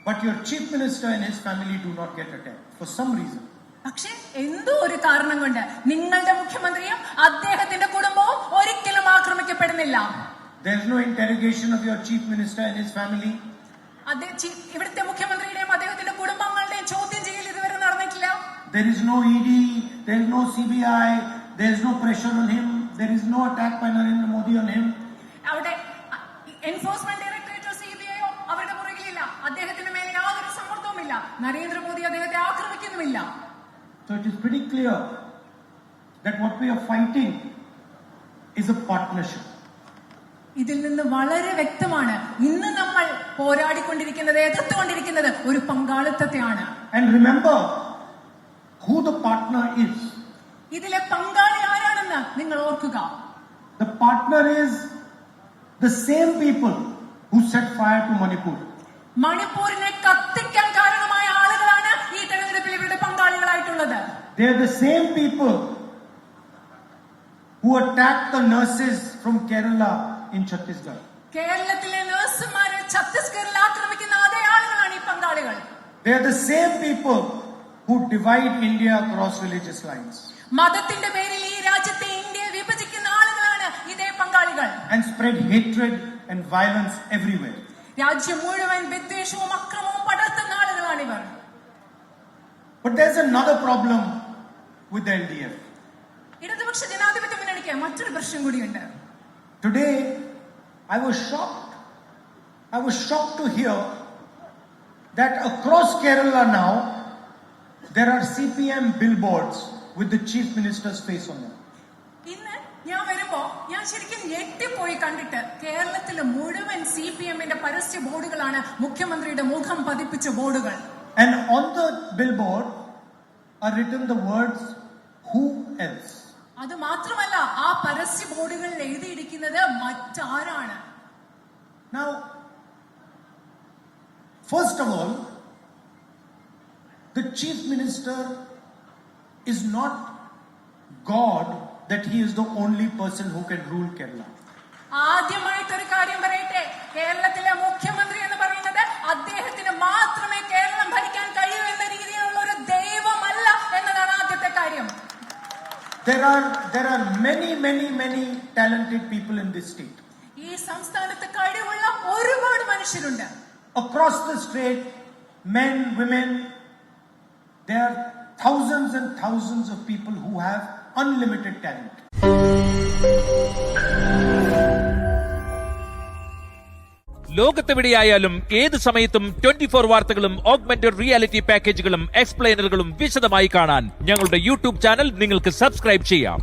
But your chief minister and his family do not get attacked for some reason. പക്ഷേ എന്തോ ഒരു കാരണം കൊണ്ട് നിങ്ങളുടെ മുഖ്യമന്ത്രിയും അദ്ദേഹത്തിന്റെ കുടുംബവും ഒരിക്കലും ആക്രമിക്കപ്പെടുന്നില്ല. There is no interrogation of your chief minister and his family. ഇവിടുത്തെ മുഖ്യമന്ത്രിയുടെയും അദ്ദേഹത്തിന്റെ കുടുംബങ്ങളുടെയും ചോദ്യം ചെയ്യൽ ഇതുവരെ നടന്നിട്ടില്ല. There is no ED, there is no CBI, there is no pressure on him, there is no attack by Narendra Modi on him. അവിടെ enforcement ഡയറക്ടറേറ്റോ CBIയോ അവരുടെ പുറകിലില്ല. അദ്ദേഹത്തിന്റെ മേലെ യാതൊരു സമ്മർദ്ദവുമില്ല. നരേന്ദ്രമോദി അദ്ദേഹത്തെ ആക്രമിക്കുന്നുമില്ല. So it is pretty clear that what we are fighting is a partnership. ഇതിൽ നിന്ന് വളരെ വ്യക്തമാണ് ഇന്ന് നമ്മൾ പോരാടിക്കൊണ്ടിരിക്കുന്നത്, എതിർത്തുകൊണ്ടിരിക്കുന്നത് ഒരു പങ്കാളിത്തത്തെയാണ്. And remember who the partner is. ഇതിലെ പങ്കാളി ആരാണെന്ന് നിങ്ങൾ ഓർക്കുക. The partner is the same people who set fire to Manipur. മണിപ്പൂരിനെ കത്തിക്കാൻ കാരണമായ ആളുകളാണ് ഈ തെരഞ്ഞെടുപ്പിൽ ഇവരുടെ പങ്കാളികളായിട്ടുള്ളത്. They are the same people who attacked the nurses from Kerala in Chhattisgarh. കേരളത്തിലെ നഴ്സുമാരെ ഛത്തീസ്ഗഡിൽ ആക്രമിക്കുന്ന അതേ ആളുകളാണ് ഈ പങ്കാളികൾ. They are the same people who divide India across religious lines. മതത്തിന്റെ പേരിൽ ഈ രാജ്യത്തെ ഇന്ത്യയെ വിഭജിക്കുന്ന ആളുകളാണ് ഇതേ പങ്കാളികൾ. And spread hatred and violence everywhere. രാജ്യം മുഴുവൻ വിദ്വേഷവും അക്രമവും പടർത്തുന്ന ആളുകളാണിവർ. But there's another problem with the LDF. ഇടതുപക്ഷ ജനാധിപത്യ മുന്നണിക്ക് മറ്റൊരു പ്രശ്നം കൂടിയുണ്ട്. Today, I was shocked to hear that across Kerala now, there are CPM billboards with the chief minister's face on them. ഇന്ന് ഞാൻ വരുമ്പോ ഞാൻ ശരിക്കും ഞെട്ടിപ്പോയി കണ്ടിട്ട് കേരളത്തിലെ മുഴുവൻ CPMന്റെ പരസ്യ ബോർഡുകളാണ് മുഖ്യമന്ത്രിയുടെ മുഖം പതിപ്പിച്ച ബോർഡുകൾ. And on the billboard are written the words, who else? അത് മാത്രമല്ല ആ പരസ്യ ബോർഡുകളിൽ എഴുതിയിരിക്കുന്നത് മറ്റാരാണ്. Now, first of all, the chief minister is not God that he is the only person who can rule Kerala. ആദ്യമായിട്ടൊരു കാര്യം പറയട്ടെ, കേരളത്തിലെ മുഖ്യമന്ത്രി എന്ന് പറയുന്നത് അദ്ദേഹത്തിന് മാത്രമേ കേരളം ഭരിക്കാൻ കഴിയൂ എന്ന രീതിയിലുള്ള ഒരു ദൈവമല്ല എന്നതാണ് ആദ്യത്തെ കാര്യം. There are many talented people in this state. ഈ സംസ്ഥാനത്ത് കഴിവുള്ള ഒരുപാട് മനുഷ്യരുണ്ട്. Across the state, men, women, there are thousands and thousands of people who have unlimited talent. ലോകത്തെവിടെയായാലും ഏത് സമയത്തും 24 വാർത്തകളും ഓഗ്മെന്റഡ് റിയാലിറ്റി പാക്കേജുകളും എക്സ്പ്ലെയിനറുകളും വിശദമായി കാണാൻ ഞങ്ങളുടെ യൂട്യൂബ് ചാനൽ നിങ്ങൾക്ക് സബ്സ്ക്രൈബ് ചെയ്യാം.